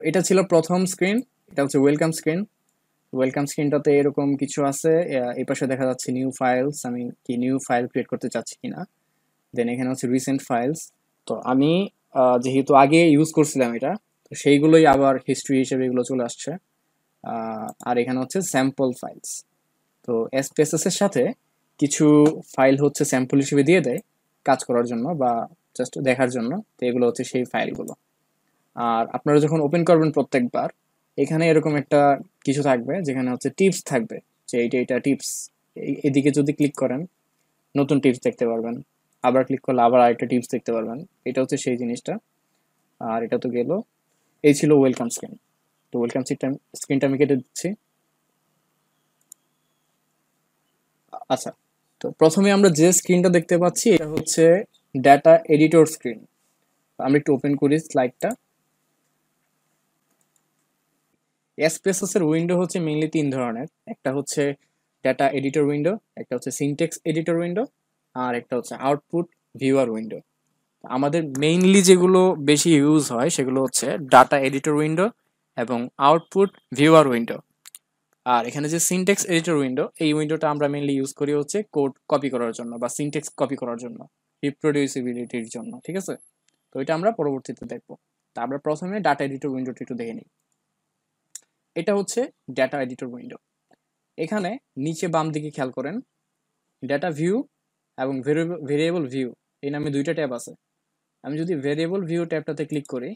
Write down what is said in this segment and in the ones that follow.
এটা ছিল প্রথম স্ক্রিন, এটা হচ্ছে ওয়েলকাম স্ক্রিন। ওয়েলকাম স্ক্রিনটাতে এরকম কিছু আছে, এই পাশে দেখা যাচ্ছে নিউ ফাইলস, আমি কি নিউ ফাইল ক্রিয়েট করতে চাচ্ছি কিনা। দেন এখানে হচ্ছে রিসেন্ট ফাইলস। তো আমি যেহেতু আগে ইউজ করছিলাম এটা, তো সেইগুলোই আবার হিস্ট্রি হিসেবে এগুলো চলে আসছে। আর এখানে হচ্ছে স্যাম্পল ফাইলস। তো এসপিএসএস এর সাথে কিছু ফাইল হচ্ছে স্যাম্পল হিসেবে দিয়ে দেয় কাজ করার জন্য বা জাস্ট দেখার জন্য। তো এগুলো হচ্ছে সেই ফাইলগুলো। আর আপনারা যখন ওপেন করবেন প্রত্যেকবার, এখানে এরকম একটা কিছু থাকবে যেখানে হচ্ছে টিপস থাকবে, যে এইটা এটা টিপস। এদিকে যদি ক্লিক করেন নতুন টিপস দেখতে পারবেন, আবার ক্লিক করলে আবার আরেকটা টিপস দেখতে পারবেন। এটা হচ্ছে সেই জিনিসটা। আর এটা তো গেল, এই ছিল ওয়েলকাম স্ক্রিন। তো ওয়েলকাম স্ক্রিনটা আমি কেটে দিচ্ছি। আচ্ছা, তো প্রথমে আমরা যে স্ক্রিনটা দেখতে পাচ্ছি এটা হচ্ছে ডাটা এডিটর স্ক্রিন। আমরা একটু ওপেন করি স্লাইডটা। এসপিএসএস এর উইন্ডো হচ্ছে মেইনলি তিন ধরনের। একটা হচ্ছে ডাটা এডিটর উইন্ডো, একটা হচ্ছে সিনটেক্স এডিটর উইন্ডো, আর একটা হচ্ছে আউটপুট ভিউয়ার উইন্ডো। আমাদের মেইনলি যেগুলো বেশি ইউজ হয় সেগুলো হচ্ছে ডাটা এডিটর উইন্ডো এবং আউটপুট ভিউয়ার উইন্ডো। আর এখানে যে সিনটেক্স এডিটর উইন্ডো, এই উইন্ডোটা আমরা মেইনলি ইউজ করি হচ্ছে কোড কপি করার জন্য বা সিনটেক্স কপি করার জন্য, রিপ্রোডিউসিবিলিটির জন্য। ঠিক আছে, তো এটা আমরা পরবর্তীতে দেখবো। তা আমরা প্রথমে ডাটা এডিটর উইন্ডোটা একটু দেখে নিই। এটা হচ্ছে ডাটা এডিটর উইন্ডো। এখানে নিচে বাম দিকে খেয়াল করেন, ডাটা ভিউ এবং ভেরিয়েবল ভিউ এই নামে দুইটা ট্যাব আছে। আমি যদি ভেরিয়েবল ভিউ ট্যাবটাতে ক্লিক করি,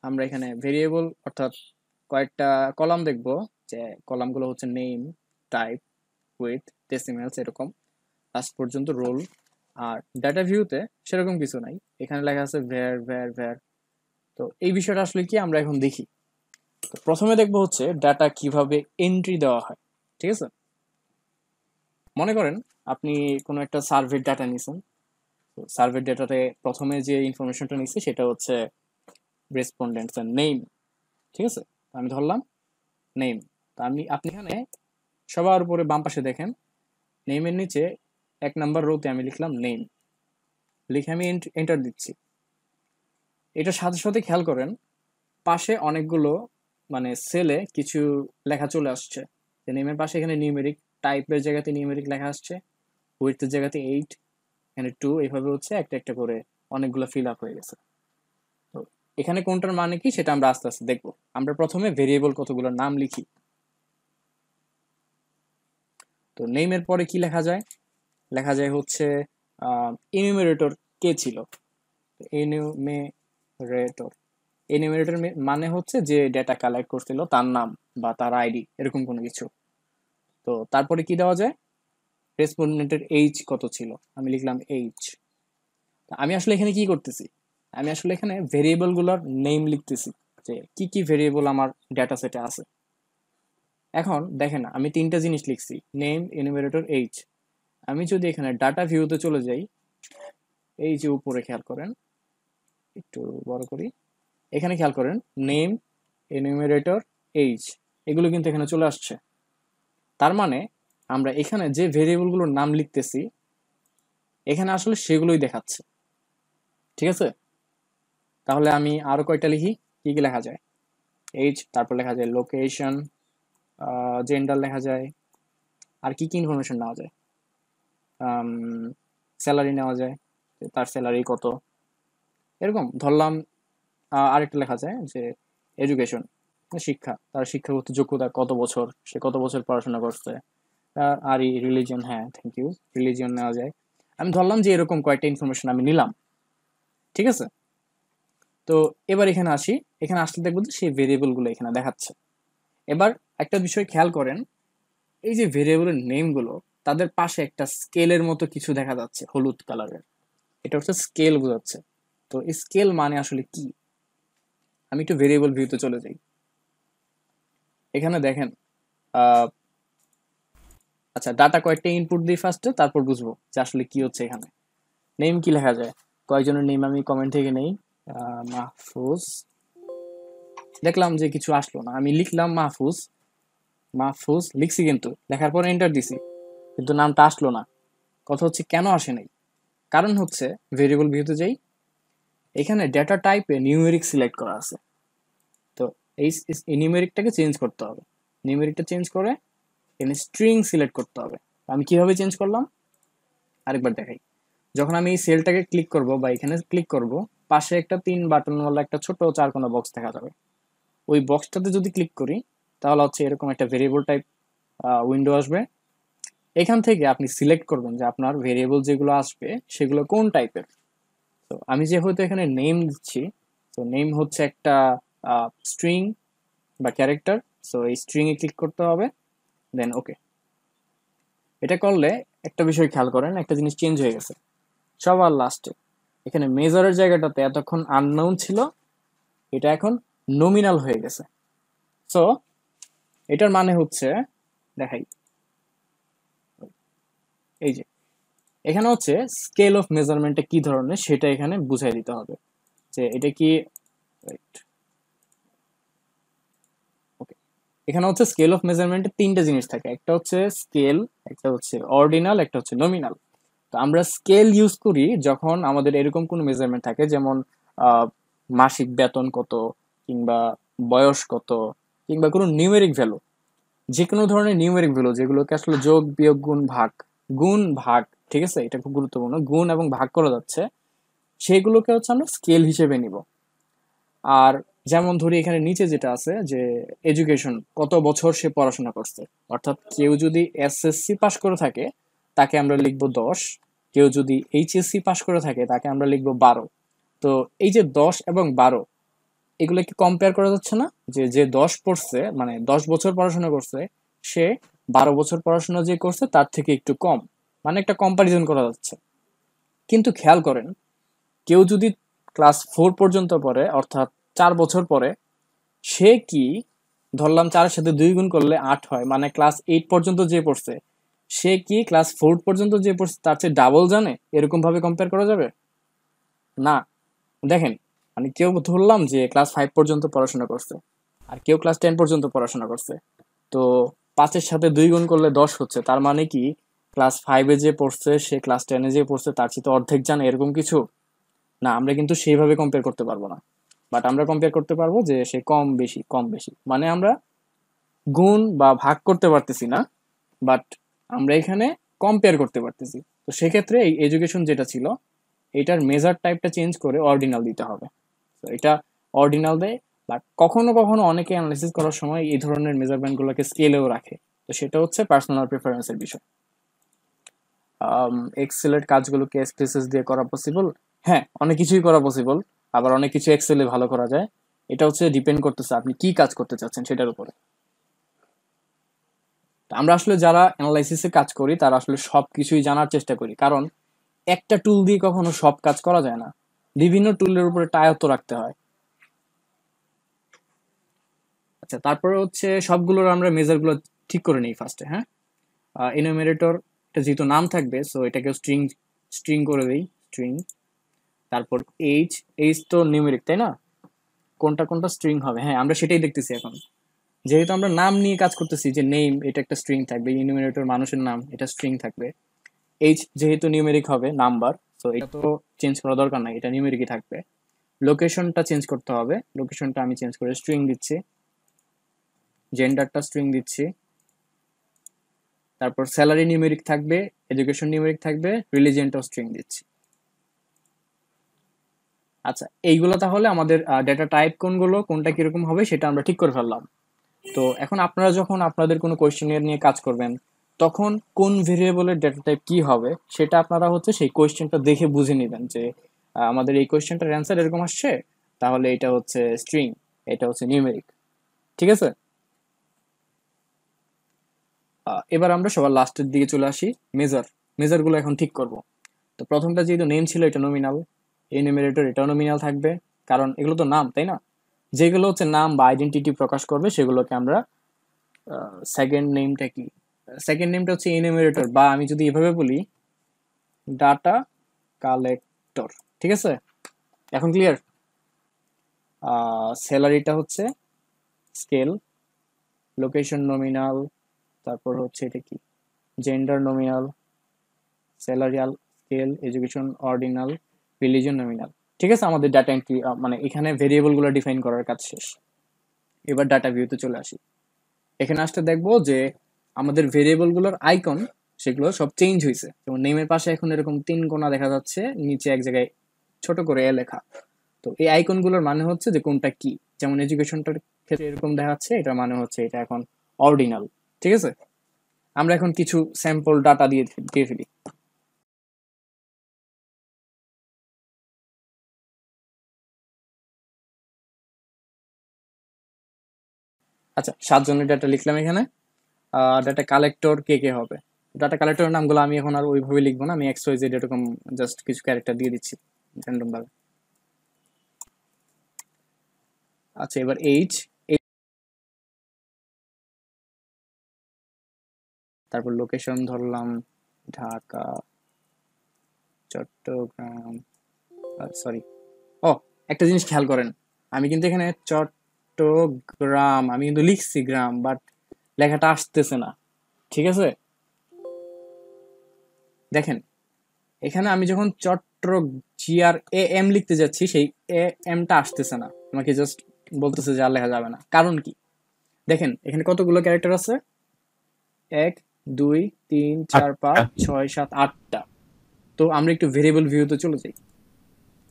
আমরা এখানে ভেরিয়েবল অর্থাৎ কয়েকটা কলাম দেখব। যে কলামগুলো হচ্ছে নেম, টাইপ, উইথ, ডেসিমেলস, এরকম লাস্ট পর্যন্ত রোল। আর ডাটা ভিউতে সেরকম কিছু নাই, এখানে লেখা আছে ভ্যার ভ্যার ভ্যার। তো এই বিষয়টা আসলে কি আমরা এখন দেখি। তো প্রথমে দেখবো হচ্ছে ডাটা কিভাবে এন্ট্রি দেওয়া হয়। ঠিক আছে, মনে করেন আপনি কোনো একটা সার্ভের ডাটা নিছেন। সার্ভের ডাটাতে প্রথমে যে ইনফরমেশনটা নিচ্ছে সেটা হচ্ছে রেসপন্ডেন্টস এর নেম। ঠিক আছে, আমি ধরলাম নেম। তো আপনি এখানে সবার উপরে বাম পাশে দেখেন, নেমের নিচে 1 নাম্বার রোতে আমি লিখলাম নেম, লিখে আমি এন্টার দিচ্ছি। এটার সাথে সাথে খেয়াল করেন পাশে অনেকগুলো মানে সেলে কিছু লেখা চলে আসছে। নেমের পাশে এখানে নিউমেরিক, টাইপের জায়গাতে নিউমেরিক লেখা আসছে, উইথের জায়গাতে 8, এখানে 2, এইভাবে হচ্ছে একটা একটা করে অনেকগুলো ফিল আপ হয়ে গেছে। তো এখানে কোনটার মানে কি সেটা আমরা আস্তে আস্তে দেখবো। আমরা প্রথমে ভেরিয়েবল কতগুলোর নাম লিখি। তো নেমের পরে কি লেখা যায়? লেখা যায় হচ্ছে ইনিউমেরেটর কে ছিল। এনিউমেরেটর, এনিউমেরেটর মানে হচ্ছে যে ডেটা কালেক্ট করছিল তার নাম বা তার আইডি, এরকম কোনো কিছু। তো তারপরে কি দেওয়া যায়? রেসপন্ডেন্টের এইজ কত ছিল, আমি লিখলাম এইজ। আমি আসলে এখানে কি করতেছি? আমি আসলে এখানে ভেরিয়েবল গুলোর নেম লিখতেছি, যে কি কি ভেরিয়েবল আমার ডেটা সেটে আছে। এখন দেখেন আমি তিনটা জিনিস লিখছি, নেম, এনিউমেরেটর, এইজ। আমি যদি এখানে ডাটা ভিউতে চলে যাই, এই যে উপরে খেয়াল করেন, একটু বড় করি, এখানে খেয়াল করেন নেম, এনিউমেরেটর, এইজ, এগুলো কিন্তু এখানে চলে আসছে। তার মানে আমরা এখানে যে ভেরিয়েবলগুলোর নাম লিখতেছি এখানে আসলে সেগুলোই দেখাচ্ছে। ঠিক আছে, তাহলে আমি আরো কয়টা লিখি। কি কি লেখা যায়? এইজ, তারপর লেখা যায় লোকেশন, জেন্ডার লেখা যায়। আর কি কি ইনফরমেশন নেওয়া যায়? স্যালারি নেওয়া যায়, তার স্যালারি কত, এরকম ধরলাম। আরেকটা লেখা যায় যে এডুকেশন, শিক্ষা, তার শিক্ষাগত যোগ্যতা কত বছর, সে কত বছর পড়াশোনা করছে। আর রিলিজিয়ন, হ্যাঁ থ্যাংক ইউ, রিলিজিয়ন নেওয়া যায়। আমি ধরলাম যে এরকম কয়েকটা ইনফরমেশন আমি নিলাম। ঠিক আছে, তো এবার এখানে আসি। এখানে আসলে দেখবো যে সেই ভেরিয়েবল গুলো এখানে দেখাচ্ছে। এবার একটা বিষয় খেয়াল করেন, এই যে ভেরিয়েবলের নেম গুলো, তাদের পাশে একটা স্কেলের মতো কিছু দেখা যাচ্ছে হলুদ কালারের, এটা হচ্ছে স্কেল বোঝাচ্ছে। তো স্কেল মানে আসলে কি? আমি একটু ভেরিয়েবল ভিউতে চলে যাই। এখানে দেখেন, আহ আচ্ছা, ডাটা কয়েকটা ইনপুট দিই ফার্স্টে, তারপর বুঝবো যে আসলে কি হচ্ছে এখানে। নেম কি লেখা যায়? কয়েকজনের নেম আমি কমেন্ট থেকে নেই। মাহফুজ, দেখলাম যে কিছু আসলো না, আমি লিখলাম মাহফুজ। মাহফুজ লিখছি, কিন্তু লেখার পর এন্টার দিছি, কিন্তু নামটা আসলো না। কথা হচ্ছে কেন আসে নাই? কারণ হচ্ছে ভেরিয়েবল ভিউতে যাই, এখানে ডেটা টাইপে নিউমেরিক সিলেক্ট করা আছে। এই নিউমেরিকটাকে চেঞ্জ করতে হবে। নিউমেরিকটা চেঞ্জ করে এখানে স্ট্রিং সিলেক্ট করতে হবে। আমি কিভাবে চেঞ্জ করলাম আরেকবার দেখাই। যখন আমি এই সেলটাকে ক্লিক করব বা এখানে ক্লিক করব, পাশে একটা 3 বাটনওয়ালা একটা ছোট চারকোনা বক্স দেখা যাবে। ওই বক্সটাতে যদি ক্লিক করি তাহলে হচ্ছে এরকম একটা ভেরিয়েবল টাইপ উইন্ডো আসবে। এখান থেকে আপনি সিলেক্ট করবেন যে আপনার ভেরিয়েবল যেগুলো আসবে সেগুলো কোন টাইপের। তো আমি যেহেতু এখানে নেম দিচ্ছি, তো নেম হচ্ছে একটা স্ট্রিং বা ক্যারেক্টার। সো এই স্ট্রিং এ ক্লিক করতে হবে, দেন ওকে। এটা করলে একটা বিষয় খেয়াল করেন, একটা জিনিস চেঞ্জ হয়ে গেছে সবার লাস্টে। এখানে মেজরের জায়গাটাতে এতক্ষণ আননোন ছিল, এটা এখন নমিনাল হয়ে গেছে। সো এটার মানে হচ্ছে, দেখাই, এই যে এখানে হচ্ছে স্কেল অফ মেজারমেন্টটা কি ধরনের সেটা এখানে বুঝাই দিতে হবে যে এটা কি। ওকে, এখানে হচ্ছে স্কেল অফ মেজারমেন্টে তিনটা জিনিস থাকে, একটা হচ্ছে স্কেল, একটা হচ্ছে অর্ডিনাল, একটা হচ্ছে নমিনাল। তো আমরা স্কেল ইউজ করি যখন আমাদের এরকম কোনো মেজারমেন্ট থাকে, যেমন মাসিক বেতন কত, কিংবা বয়স কত, কিংবা কোনো নিউমেরিক ভ্যালু, যে কোনো ধরনের নিউমেরিক ভ্যালু যেগুলোকে আসলে যোগ বিয়োগ গুণ ভাগ, ঠিক আছে, এটা খুব গুরুত্বপূর্ণ, গুণ এবং ভাগ করা যাচ্ছে, সেগুলোকে হচ্ছে আমরা স্কেল হিসেবে নিব। আর যেমন ধরি এখানে নিচে যেটা আছে যে এডুকেশন, কত বছর সে পড়াশোনা করছে, অর্থাৎ কেউ যদি এসএসসি পাশ করে থাকে তাকে আমরা লিখবো 10, কেউ যদি এইচএসসি পাশ করে থাকে তাকে আমরা লিখবো 12। তো এই যে 10 এবং 12, এগুলো কি কম্পেয়ার করা যাচ্ছে না, যে যে 10 পড়ছে মানে 10 বছর পড়াশোনা করছে, সে 12 বছর পড়াশোনা যে করছে তার থেকে একটু কম, মানে একটা কম্পারিজন করা যাচ্ছে। কিন্তু খেয়াল করেন, কেউ যদি ক্লাস 4 পর্যন্ত পড়ে, অর্থাৎ 4 বছর পরে, সে কি, ধরলাম 4-এর সাথে 2 গুণ করলে 8 হয়, মানে ক্লাস 8 পর্যন্ত যে পড়ছে সে কি ক্লাস 4 পর্যন্ত যে পড়ছে তার চেয়ে ডাবল জানে? এরকম ভাবে কম্পেয়ার করা যাবে না। দেখেন, মানে কেউ ধরলাম যে ক্লাস 5 পর্যন্ত পড়াশোনা করছে আর কেউ ক্লাস 10 পর্যন্ত পড়াশোনা করছে, তো 5-এর সাথে 2 গুণ করলে 10 হচ্ছে, তার মানে কি ক্লাস 5-এ যে পড়ছে সে ক্লাস 10-এ যে পড়ছে তার চেয়ে তো অর্ধেক জানে, এরকম কিছু না। আমরা কিন্তু সেইভাবে কম্পেয়ার করতে পারবো না, বাট আমরা কম্পেয়ার করতে পারবো যে সে কম বেশি কম বেশি, মানে আমরা গুণ বা ভাগ করতে পারতেছি না, বাট আমরা এখানে কম্পেয়ার করতে পারতেছি। তো সেক্ষেত্রে এই এডুকেশন যেটা ছিল, এটার মেজার টাইপটা চেঞ্জ করে অর্ডিনাল দিতে হবে। তো এটা অর্ডিনাল দেয়, বাট কখনো কখনো অনেকে অ্যানালাইসিস করার সময় এই ধরনের মেজারমেন্ট গুলোকে স্কেলেও রাখে। তো সেটা হচ্ছে পার্সোনাল প্রেফারেন্সের বিষয়। এক্সেলের কাজগুলো কি এসপিএসএস দিয়ে করা পসিবল? হ্যাঁ, অনেক কিছুই করা পসিবল, আবার অনেক কিছু এক্সেলে ভালো করা যায়। এটা হচ্ছে ডিপেন্ড করতেছে আপনি কি কাজ করতে চাচ্ছেন সেটার উপরে। আমরা আসলে যারা অ্যানালাইসিসে কাজ করি তারা আসলে সবকিছুই জানার চেষ্টা করি, কারণ একটা টুল দিয়ে কখনো সব কাজ করা যায় না, বিভিন্ন টুলের উপরে আয়ত্ত রাখতে হয়। আচ্ছা, তারপরে হচ্ছে সবগুলোর আমরা মেজার গুলো ঠিক করে নিই ফার্স্টে। হ্যাঁ, এনুমেরেটর, এটা যেহেতু নাম থাকবে সো এটাকে স্ট্রিং স্ট্রিং করে দেই, স্ট্রিং। তারপর এইচ, এইচ তো নিউমেরিক তাই না, কোনটা কোনটা স্ট্রিং হবে, হ্যাঁ আমরা সেটাই দেখতেছি এখন। যেহেতু আমরা নাম নিয়ে কাজ করতেছি, যে নেম এটা একটা স্ট্রিং থাকবে, ইনুমেরেটর মানুষের নাম, এটা স্ট্রিং থাকবে। এইচ যেহেতু নিউমেরিক হবে নাম্বার, তো এটা তো চেঞ্জ করা দরকার নাই, এটা নিউমেরিকই থাকবে। লোকেশনটা চেঞ্জ করতে হবে, লোকেশনটা আমি চেঞ্জ করে স্ট্রিং দিচ্ছি। জেন্ডারটা স্ট্রিং দিচ্ছি। তারপর স্যালারি নিউমেরিক থাকবে, এডুকেশন নিউমেরিক থাকবে, রিলিজিয়নটাও স্ট্রিং দিচ্ছি। আচ্ছা, এইগুলো তাহলে আমাদের ডেটা টাইপ কোনগুলো, কোনটা কিরকম হবে সেটা আমরা ঠিক করে ফেললাম। তো এখন আপনারা যখন আপনাদের কোনো কোয়েশ্চেনিয়ার নিয়ে কাজ করবেন, তখন কোন ভেরিয়েবলের ডেটা টাইপ কি হবে সেটা আপনারা হচ্ছে সেই কোয়েশ্চেনটা দেখে বুঝে নেবেন যে আমাদের এই কোয়েশ্চেনটার অ্যান্সার এরকম আসছে, তাহলে এটা হচ্ছে স্ট্রিং, এটা হচ্ছে নিউমেরিক। ঠিক আছে, এবার আমরা সবার লাস্টের দিকে চলে আসি। মেজার, মেজারগুলো এখন ঠিক করব। তো প্রথমটা যেহেতু নেম ছিল এটা নমিনাল, এনিমেরেটর এটাও নমিনাল থাকবে, কারণ এগুলো তো নাম তাই না। যেগুলো হচ্ছে নাম বা আইডেন্টিটি প্রকাশ করবে সেগুলোকে আমরা, সেকেন্ড নেমটা কি, সেকেন্ড নেমটা হচ্ছে এনিমেরেটর, বা আমি যদি এভাবে বলি ডাটা কালেক্টর। ঠিক আছে, এখন ক্লিয়ার। স্যালারিটা হচ্ছে স্কেল, লোকেশন নমিনাল, তারপর হচ্ছে এটা কি, জেন্ডার নমিনাল, স্যালারিয়াল scale, education ordinal, religion nominal. ঠিক আছে, আমাদের ডাটা এন্ট্রি মানে এখানে ভেরিয়েবল গুলো ডিফাইন করার কাজ শেষ। এবার ডাটা ভিউতে চলে আসি। এখানে আসতে দেখবো যে আমাদের ভেরিয়েবলগুলোর আইকন সেগুলো সব চেঞ্জ হয়েছে। যেমন নেমের পাশে এখন এরকম 3 কোণা দেখা যাচ্ছে, নিচে এক জায়গায় ছোট করে লেখা। তো এই আইকনগুলোর মানে হচ্ছে যে কোনটা কি। যেমন এডুকেশনটার ক্ষেত্রে এরকম দেখাচ্ছে, এটার মানে হচ্ছে এটা এখন অর্ডিনাল। ঠিক আছে, আমরা এখন কিছু স্যাম্পল ডাটা দিয়ে দিয়ে ফেলি। আচ্ছা, 7 জনের ডাটা লিখলাম এখানে। ডাটা কালেক্টর কে কে হবে? ডাটা কালেক্টরের নামগুলো আমি এখন আর ওইভাবে লিখবো না, আমি এক্স ওয়াই জেড এরকম জাস্ট কিছু ক্যারেক্টার দিয়ে দিচ্ছি র্যান্ডম ভাবে। আচ্ছা, এবার এইচ, তারপর লোকেশন ধরলাম ঢাকা, চট্টগ্রাম, সরি, ও একটা জিনিস খেয়াল করেন, আমি কিন্তু এখানে চট্টগ্রাম আমি কিন্তু লিখছি গ্রাম, বাট লেখাটা আসতেছে না। ঠিক আছে, দেখেন এখানে আমি যখন চট্ট জিআর এ এম লিখতে যাচ্ছি, সেই এ এমটা আসতেছে না, আমাকে জাস্ট বলতেছে যে আর লেখা যাবে না। কারণ কি? দেখেন এখানে কতগুলো ক্যারেক্টার আছে, 1 2 3 4 5 6 7 8টা। তো আমরা একটু ভেরিয়েবল ভিউতে চলে যাই।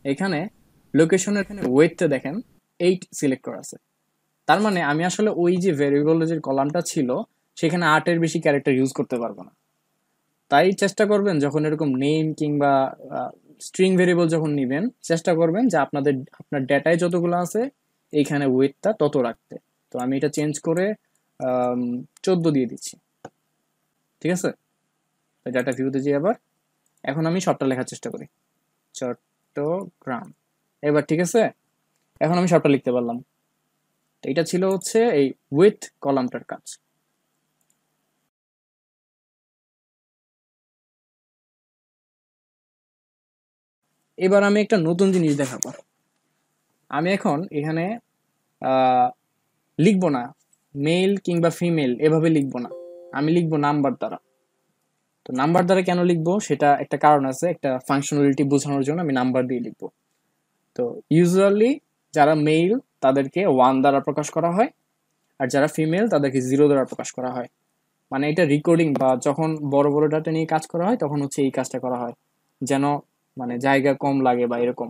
এখানে লোকেশনের এখানে ওয়েটতে দেখেন 8 সিলেক্ট করা আছে। তার মানে আমি আসলে ওই যে ভেরিয়েবল যে কলামটা ছিল সেখানে 8-এর বেশি ক্যারেক্টার ইউজ করতে পারবো না। তাই চেষ্টা করবেন যখন এরকম নেম কিংবা স্ট্রিং ভেরিয়েবল যখন নিবেন, চেষ্টা করবেন যে আপনার ডেটায় যতগুলো আছে এইখানে ওয়েটটা তত রাখতে। তো আমি এটা চেঞ্জ করে 14 দিয়ে দিচ্ছি। ঠিক আছে, ডাটা ভিউতে যাই আবার। এখন আমি সবটা লেখার চেষ্টা করি, চট্টগ্রাম। এবার ঠিক আছে, এখন আমি সবটা লিখতে পারলাম। তো এটা ছিল হচ্ছে এই উইথ কলামটার কাজ। এবার আমি একটা নতুন জিনিস দেখাবো। আমি এখন এখানে লিখবো না মেল কিংবা ফিমেল এভাবে লিখবো না, আমি লিখবো নাম্বার দ্বারা। তো নাম্বার দ্বারা কেন লিখবো সেটা একটা কারণ আছে, একটা ফাংশনালিটি বোঝানোর জন্য আমি নাম্বার দিয়ে লিখবো। তো ইউজুয়ালি যারা মেল তাদেরকে 1 দ্বারা প্রকাশ করা হয়, আর যারা ফিমেল তাদেরকে 0 দ্বারা প্রকাশ করা হয়। মানে এটা রেকর্ডিং বা যখন বড় বড় ডাটা নিয়ে কাজ করা হয় তখন হচ্ছে এই কাজটা করা হয়, যেন মানে জায়গা কম লাগে বা এরকম।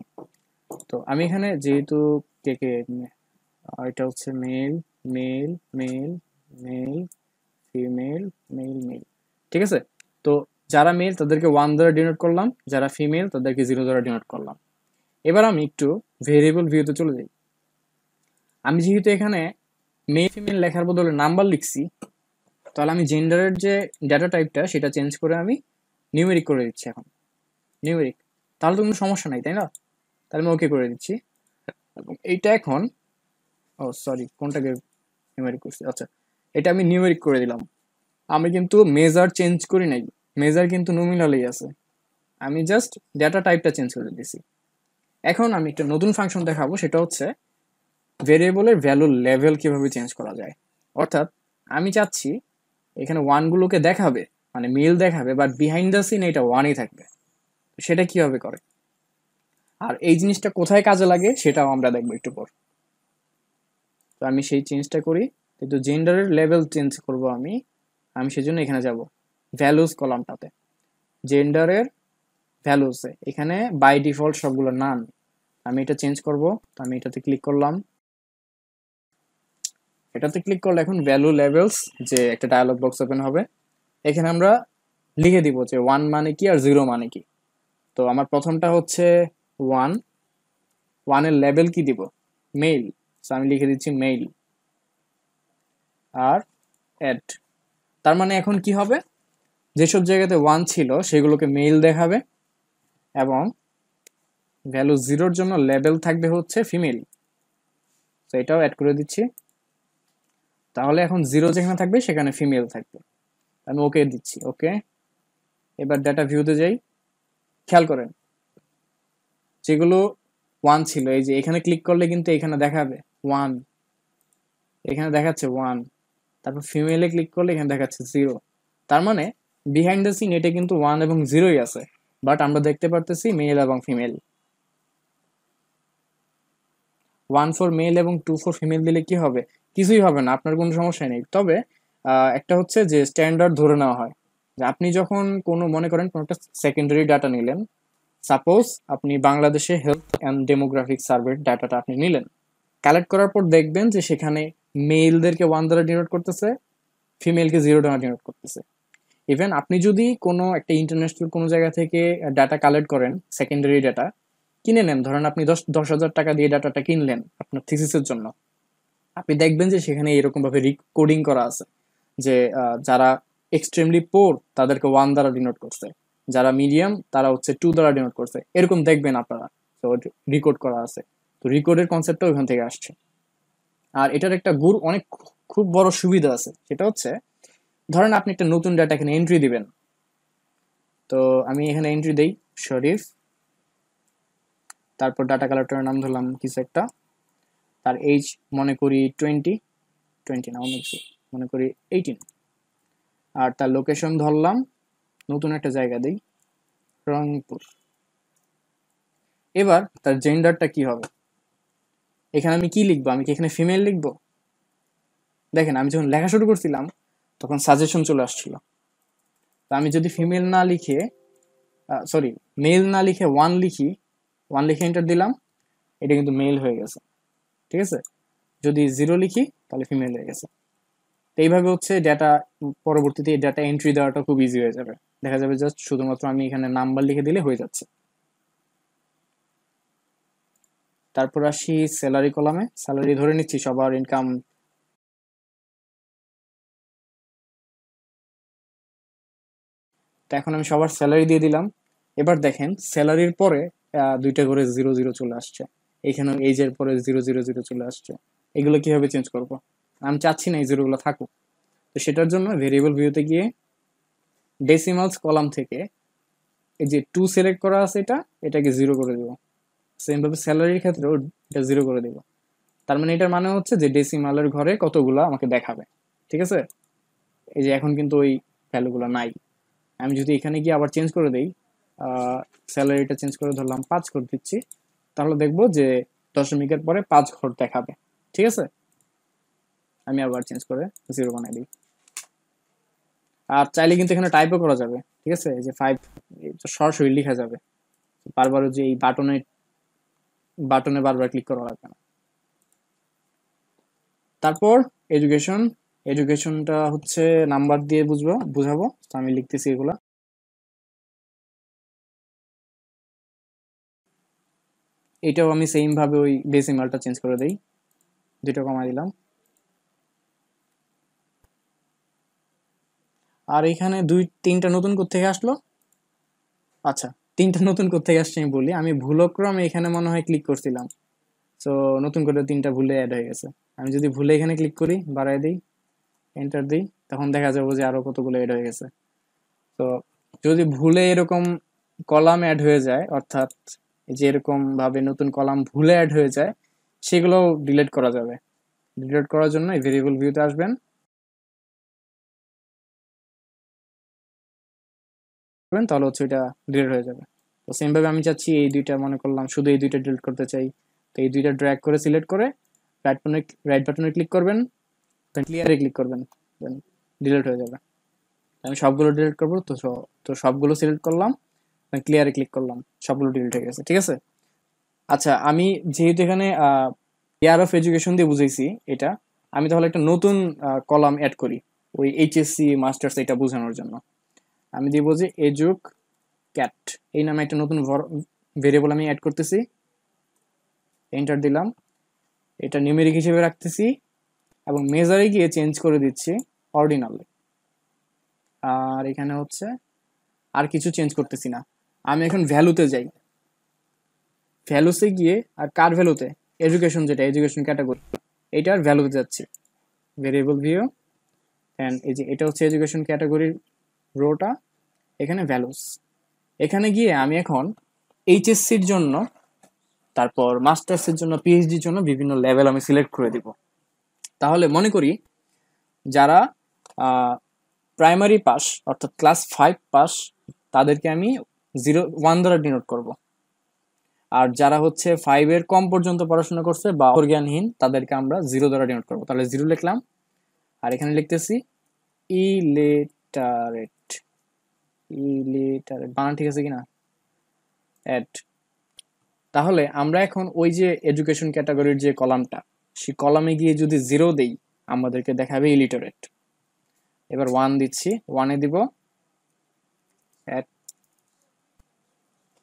তো আমি এখানে যেহেতু কে কে এটা হচ্ছে male, male, male, male, female, male, male. ঠিক আছে, তো যারা মেল তাদেরকে 1 দ্বারা ডিনোট করলাম, যারা ফিমেল তাদেরকে 0 দ্বারা ডিনোট করলাম। এবার আমি একটু ভেরিয়েবল ভিউতে চলে যাই। আমি যেহেতু এখানে মেল ফিমেল লেখার বদলে নাম্বার লিখছি, তাহলে আমি জেন্ডারের যে ডেটা টাইপটা সেটা চেঞ্জ করে আমি নিউমেরিক করে দিচ্ছি এখন, নিউমেরিক। তাহলে তো কোনো সমস্যা নাই, তাই না? তাহলে আমি ওকে করে দিচ্ছি। এবং এইটা এখন, ও সরি, কোনটাকে নিউমেরিক করছি, আচ্ছা এটা আমি নিউমেরিক করে দিলাম। আমি কিন্তু মেজার চেঞ্জ করি নাই, মেজার কিন্তু নমিনালেই আছে, আমি জাস্ট ডেটা টাইপটা চেঞ্জ করে দিয়েছি। এখন আমি একটা নতুন ফাংশন দেখাবো, সেটা হচ্ছে ভেরিয়েবলের ভ্যালু লেভেল কিভাবে চেঞ্জ করা যায়। অর্থাৎ আমি চাচ্ছি এখানে ওয়ানগুলোকে দেখাবে, মানে মেল দেখাবে, বাট বিহাইন্ড দ্য সিন এটা ওয়ানই থাকবে। সেটা কিভাবে করে আর এই জিনিসটা কোথায় কাজে লাগে সেটাও আমরা দেখবো একটু পর। তো আমি সেই চেঞ্জটা করি, কিন্তু জেন্ডারের লেভেল চেঞ্জ করব আমি। আমি সেজন্য এখানে যাব ভ্যালুস কলামটাতে, জেন্ডারের ভ্যালুসে এখানে বাই ডিফল্ট সবগুলো নান। আমি এটা চেঞ্জ করব, তো আমি এটাতে ক্লিক করলাম। এটাতে ক্লিক করলে এখন ভ্যালু লেভেলস যে একটা ডায়ালগ বক্স ওপেন হবে। এখানে আমরা লিখে দিব যে 1 মানে কি আর 0 মানে কি। তো আমার প্রথমটা হচ্ছে 1, 1 এর লেভেল কি দিব, মেল, সো আমি লিখে দিচ্ছি মেল আর অ্যাড। তার মানে এখন কি হবে, যেসব জায়গাতে 1 ছিল সেগুলোকে মেল দেখাবে এবং ভ্যালু 0-র জন্য লেভেল থাকবে হচ্ছে ফিমেল। তো এটাও অ্যাড করে দিচ্ছি। তাহলে এখন 0 যেখানে থাকবে সেখানে ফিমেল থাকবে। আমি ওকে দিচ্ছি, ওকে। এবার ডাটা ভিউতে যাই, খেয়াল করেন যেগুলো 1 ছিল এই যে এখানে ক্লিক করলে কিন্তু এখানে দেখাবে 1, এখানে দেখাচ্ছে 1। তারপর ফিমেলে ক্লিক করলে এখানে দেখাচ্ছে 0। তার মানে বিহাইন্ড দ্য সিন এটা কিন্তু 1 এবং 0ই আছে, বাট আমরা দেখতে পারতেছি মেল এবং ফিমেল। 1 ফর মেল এবং 2 ফর ফিমেল দিলে কি হবে? কিছুই হবে না, আপনার কোনো সমস্যা নেই। তবে একটা হচ্ছে যে স্ট্যান্ডার্ড ধরে নেওয়া হয় যে আপনি যখন কোনো মনে করেন কোনো একটা সেকেন্ডারি ডাটা নিলেন, সাপোজ আপনি বাংলাদেশে হেলথ অ্যান্ড ডেমোগ্রাফিক সার্ভের ডাটাটা আপনি নিলেন, কালেক্ট করার পর দেখবেন যে সেখানে মেলদেরকে 1 দ্বারা ডিনোট করতেছে, ফিমেলকে 0 দ্বারা ডিনোট করতেছে। ইভেন আপনি যদি কোনো একটা ইন্টারন্যাশনাল কোনো জায়গা থেকে ডাটা কালেক্ট করেন, সেকেন্ডারি ডাটা কিনে নেন, ধরেন আপনি 10,000 টাকা দিয়ে ডাটাটা কিনলেন আপনার থিসিসের জন্য, আপনি দেখবেন যে সেখানে এরকম ভাবে রিকোডিং করা আছে যে যারা এক্সট্রিমলি পোর তাদেরকে 1 দ্বারা ডিনোট করছে, যারা মিডিয়াম তারা হচ্ছে 2 দ্বারা ডিনোট করছে, এরকম দেখবেন আপনারা। তো রিকোড করা আছে, তো রিকোডের কনসেপ্টটা ওইখান থেকে আসছে। আর এটার একটা অনেক খুব বড় সুবিধা আছে, সেটা হচ্ছে ধরেন আপনি একটা নতুন ডাটা এখানে এন্ট্রি দিবেন। তো আমি এখানে এন্ট্রি দেই শরীফ, তারপর ডাটা কালেক্টরের নাম ধরলাম কিছু একটা, তার এজ মনে করি 20 না অন্য কিছু, মনে করি 18, আর তার লোকেশন ধরলাম নতুন একটা জায়গা দেই রংপুর। এবার তার জেন্ডারটা কি হবে, এখানে আমি কি লিখবো? আমি কি এখানে ফিমেল লিখবো? দেখেন আমি যখন লেখা শুরু করছিলাম তখন সাজেশন চলে আসছিল। তো আমি যদি ফিমেল না লিখে সরি মেল না লিখে 1 লিখি, 1 লিখে এন্টার দিলাম, এটা কিন্তু মেল হয়ে গেছে, ঠিক আছে। যদি 0 লিখি তাহলে ফিমেল হয়ে গেছে। তো এইভাবে হচ্ছে ডেটা পরবর্তীতে ডেটা এন্ট্রি দেওয়াটা খুব ইজি হয়ে যাবে। দেখা যাবে জাস্ট শুধুমাত্র আমি এখানে নাম্বার লিখে দিলে হয়ে যাচ্ছে। তারপর আসি স্যালারি কলামে, স্যালারি ধরে নিচ্ছি সবার ইনকাম। তো এখন আমি সবার স্যালারি দিয়ে দিলাম। এবার দেখেন স্যালারির পরে 2টা করে 0 0 চলে আসছে, এখানেও এজের পরে 0 0 0 চলে আসছে। এগুলো কিভাবে চেঞ্জ করব? আমি চাচ্ছি না এই জিরোগুলো থাকুক। তো সেটার জন্য ভেরিয়েবল ভিউতে গিয়ে ডেসিমালস কলাম থেকে এই যে 2 সিলেক্ট করা আছে এটাকে 0 করে দেবো। সেম ভাবে স্যালারির ক্ষেত্রেও এটা 0 করে দেবো। তার মানে এটার মানে হচ্ছে যে ডেসিমালের ঘরে কতগুলো আমাকে দেখাবে, ঠিক আছে। এই যে এখন কিন্তু ওই ভ্যালুগুলো নাই। আমি যদি এখানে গিয়ে আবার চেঞ্জ করে দেই, স্যালারিটা চেঞ্জ করে ধরলাম 5 করে দিচ্ছি, তাহলে দেখবো যে দশমিকের পরে 5 ঘর দেখাবে, ঠিক আছে। আমি আবার চেঞ্জ করে 0 বানাই দিই। আর চাইলে কিন্তু এখানে টাইপও করা যাবে, ঠিক আছে। এই যে 5 সরাসরি লেখা যাবে, বারবার যে এই বাটনে বারবার ক্লিক করা লাগবে না। তারপর এডুকেশন, এডুকেশনটা হচ্ছে নাম্বার দিয়ে বুঝাবো, তো আমি লিখতেছি এগুলা। এটাও আমি সেম ভাবে ওই ডেসিমালটা চেঞ্জ করে দেই, 2টা কমাই দিলাম। আর এখানে 3টা নতুন কোত্থেকে আসলো? আচ্ছা, 3টা নতুন কোত্থেকে আসছে আমি বলি। আমি ভুলক্রমে এখানে মনে হয় ক্লিক করছিলাম, তো নতুন করে 3টা ভুলে অ্যাড হয়ে গেছে। আমি যদি ভুলে এখানে ক্লিক করি, বাড়াই দিই, এন্টার দিই, তখন দেখা যাবে যে আরো কতগুলো অ্যাড হয়ে গেছে। তো যদি ভুলে এরকম কলাম অ্যাড হয়ে যায়, অর্থাৎ যে এরকম ভাবে নতুন কলাম ভুলে অ্যাড হয়ে যায়, সেগুলো ডিলিট করা যাবে। ডিলিট করার জন্য এই ভেরিয়েবল ভিউতে আসবেন, তাহলে হচ্ছে এটা ডিলিট হয়ে যাবে। তো সেম ভাবে আমি চাচ্ছি এই 2টা, মনে করলাম শুধু এই 2টা ডিলিট করতে চাই, তো এই 2টা ড্র্যাগ করে সিলেক্ট করে রাইট বাটনে ক্লিক করবেন, ক্লিয়ারে ক্লিক করবেন, দেন ডিলিট হয়ে যাবে। আমি সবগুলো ডিলিট করবো, তো সবগুলো সিলেক্ট করলাম, ক্লিয়ারে ক্লিক করলাম, সবগুলো ডিলিট হয়ে গেছে, ঠিক আছে। আচ্ছা, আমি যেহেতু এখানে ইয়ার অফ এডুকেশন দিয়ে বুঝাইছি এটা, আমি তাহলে একটা নতুন কলাম অ্যাড করি ওই এইচএসসি মাস্টার্স এটা বোঝানোর জন্য। আমি দিব যে এজুক ক্যাট, এই নামে একটা নতুন ভেরিয়েবল আমি অ্যাড করতেছি, এন্টার দিলাম। এটা নিউমেরিক হিসেবে রাখতেছি এবং মেজারে গিয়ে চেঞ্জ করে দিচ্ছি অর্ডিনাল। আর এখানে হচ্ছে আর কিছু চেঞ্জ করতেছি না। আমি এখন ভ্যালুতে যাই, ভ্যালুসে গিয়ে আর কার ভ্যালুতে, এডুকেশন, যেটা এডুকেশন ক্যাটাগরি, এইটার ভ্যালুতে যাচ্ছি, ভেরিয়েবল ভিউ অ্যান্ড এই যে এটা হচ্ছে এডুকেশন ক্যাটাগরির রোটা, এখানে ভ্যালুস। এখানে গিয়ে আমি এখন এইচএসসির জন্য, তারপর মাস্টার্সের জন্য, পিএইচডির জন্য বিভিন্ন লেভেল আমি সিলেক্ট করে দিব। তাহলে মনে করি যারা প্রাইমারি পাস অর্থাৎ ক্লাস 5 পাস, তাদেরকে আমি 1 দ্বারা ডিনোট করব। আর যারা হচ্ছে 5 এর কম পর্যন্ত পড়াশোনা করছে বা জ্ঞানহীন তাদেরকে আমরা 0 দ্বারা ডিনোট করবো। তাহলে 0 লিখলাম, আর এখানে লিখতেছি ইলিটারেট। ইলিটারেট বানান ঠিক আছে কিনা? অ্যাড। তাহলে আমরা এখন ওই যে এডুকেশন ক্যাটাগরির যে কলামটা, সেই কলামে গিয়ে যদি 0 দেই আমাদেরকে দেখাবে ইলিটারেট। এবার 1 দিচ্ছি, 1-এ দিব অ্যাট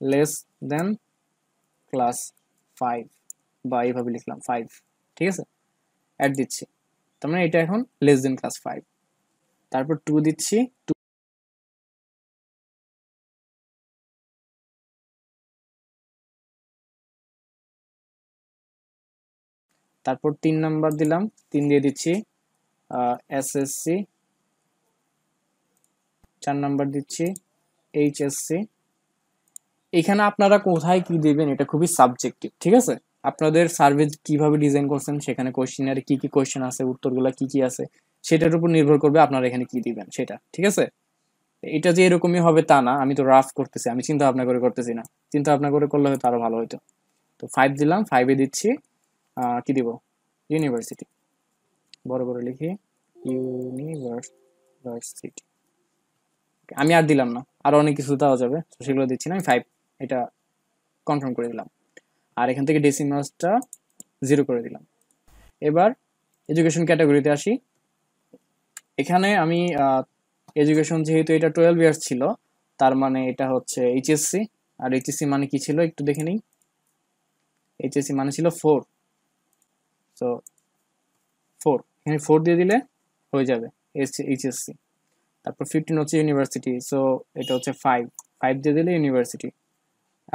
লেস দেন ক্লাস 5, বা এইভাবে লিখলাম 5, ঠিক আছে? অ্যাড দিচ্ছি, তার মানে এটা এখন লেস দেন ক্লাস 5। তারপর 2 দিচ্ছি, তারপর 3 নাম্বার দিলাম, 3 দিয়ে দিচ্ছি এসএসসি, 4 নাম্বার দিচ্ছি এইচএসসি। এখানে আপনারা কোথায় কি দিবেন এটা খুবই সাবজেক্টিভ, ঠিক আছে? আপনাদের সার্ভে কিভাবে ডিজাইন করছেন, সেখানে কোশ্চেনারে কি কি কোশ্চেন আছে, উত্তরগুলো কি কি আছে, সেটার উপর নির্ভর করবে আপনারা এখানে কি দিবেন সেটা, ঠিক আছে? এটা যে এরকমই হবে তা না, আমি তো রাফ করতেছি, আমি চিন্তা ভাবনা করে করতেছি না, চিন্তা ভাবনা করে করলে হয়তো আরো ভালো হতো। তো 5 দিলাম, 5-এ দিচ্ছি কি দিব, ইউনিভার্সিটি, বড় করে লিখি ইউনিভার্সিটি। আমি আর দিলাম না, আরো অনেক কিছু দেওয়া যাবে, তো সেগুলো দিচ্ছি না, আমি 5 এটা কনফার্ম করে দিলাম। আর এখান থেকে ডেসিমালসটা 0 করে দিলাম। এবার এডুকেশন ক্যাটাগরিতে আসি। এখানে আমি এডুকেশন যেহেতু এটা 12 ইয়ার্স ছিল, তার মানে এটা হচ্ছে এইচএসসি। আর এইচএসসি মানে কি ছিল একটু দেখে নিই। এইচএসসি মানে ছিল 4, তো 4 এখানে 4 দিয়ে দিলে হয়ে যাবে এইচএসসি। তারপর 15 হচ্ছে ইউনিভার্সিটি, সো এটা হচ্ছে 5, 5 দিয়ে দিলে ইউনিভার্সিটি,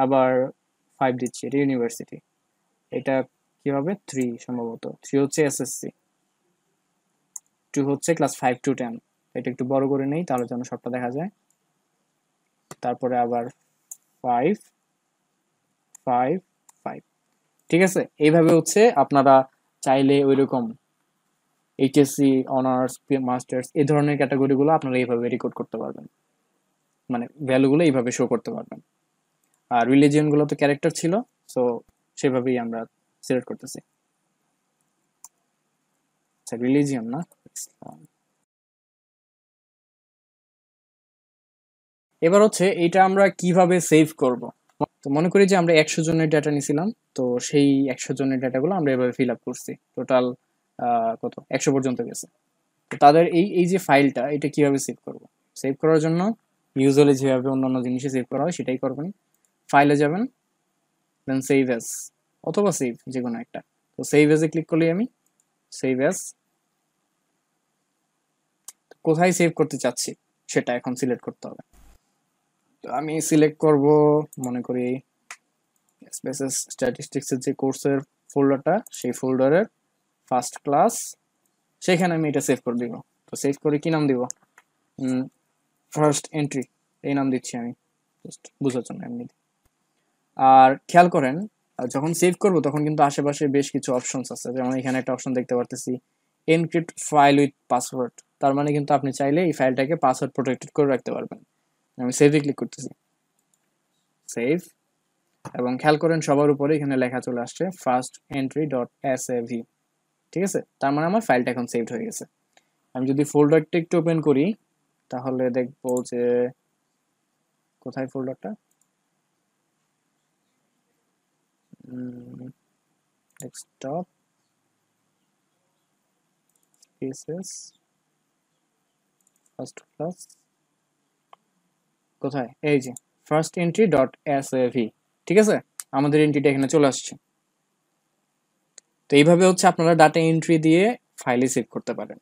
আবার 5 দিচ্ছি, এটা ইউনিভার্সিটি। এটা কি হবে 3, সম্ভবত 3 হচ্ছে এসএসসি, 2 হচ্ছে ক্লাস 5 to 10। এটা একটু বড় করে নেই তাহলে যেন সবটা দেখা যায়। তারপরে আবার 5, 5, 5, ঠিক আছে? এইভাবে হচ্ছে আপনারা চাইলে ওইরকম এইচএসসি, অনার্স, মাস্টার্স এই ধরনের ক্যাটাগরিগুলো আপনারা এইভাবে রেকর্ড করতে পারবেন, মানে ভ্যালুগুলো এইভাবে শো করতে পারবেন। আর রিলিজিয়ন গুলো তো ক্যারেক্টার ছিল, সো সেভাবেই আমরা সিলেক্ট করতেছি। আচ্ছা, রিলিজিয়ন না, ইসলাম। এবার হচ্ছে এটা আমরা কিভাবে সেভ করব। তো মনে করি যে আমরা 100 জনের ডাটা নিছিলাম, তো সেই 100 জনের ডাটাগুলো আমরা এভাবে ফিল আপ করছি, টোটাল কত 100 পর্যন্ত গেছে। তো তাদের এই এই যে ফাইলটা, এটা কিভাবে সেভ করব? সেভ করার জন্য ইউজুয়ালি যেভাবে অন্যান্য জিনিসে সেভ করা হয় সেটাই করবেন। ফাইলে যাবেন, দেন সেভ অ্যাজ অথবা সেভ, যে কোনো একটা। তো সেভ অ্যাজে ক্লিক করলেই আমি সেভ অ্যাজ, কোথায় সেভ করতে চাচ্ছি সেটা এখন সিলেক্ট করতে হবে। তো আমি সিলেক্ট করব, মনে করি স্পেসেস স্ট্যাটিস্টিক্সের যে কোর্সের ফোল্ডারটা, সেই ফোল্ডারের ফার্স্ট ক্লাস, সেখানে আমি এটা সেভ করে দিব। তো সেভ করে কি নাম দিব, ফার্স্ট এন্ট্রি, এই নাম দিচ্ছি আমি, জাস্ট বোঝার জন্য এমনি। আর খেয়াল করেন, যখন সেভ করব তখন কিন্তু আশেপাশে বেশ কিছু অপশনস আছে, যেমন এখানে একটা অপশন দেখতে পারতেছি এনক্রিপ্ট ফাইল উইথ পাসওয়ার্ড। তার মানে কিন্তু আপনি চাইলে এই ফাইলটাকে পাসওয়ার্ড প্রোটেক্টেড করে রাখতে পারবেন। আমি সেভে ক্লিক করতেছি, সেভ, এবং খেয়াল করেন সবার উপরে এখানে লেখা চলে আসছে first entry dot S A V, ঠিক আছে? তার মানে আমার ফাইলটা এখন সেভড হয়ে গেছে। আমি যদি ফোল্ডারটা একটু ওপেন করি তাহলে দেখবো যে কোথায় ফোল্ডারটা, ডেস্কটপ, স্পেসেস, ফার্স্ট ক্লাস, কোথায়, এই যে first entry dot S A V, ঠিক আছে? আমাদের এন্ট্রিটা এখানে চলে আসছে। তো এইভাবে হচ্ছে আপনারা ডাটা এন্ট্রি দিয়ে ফাইলে সেভ করতে পারেন।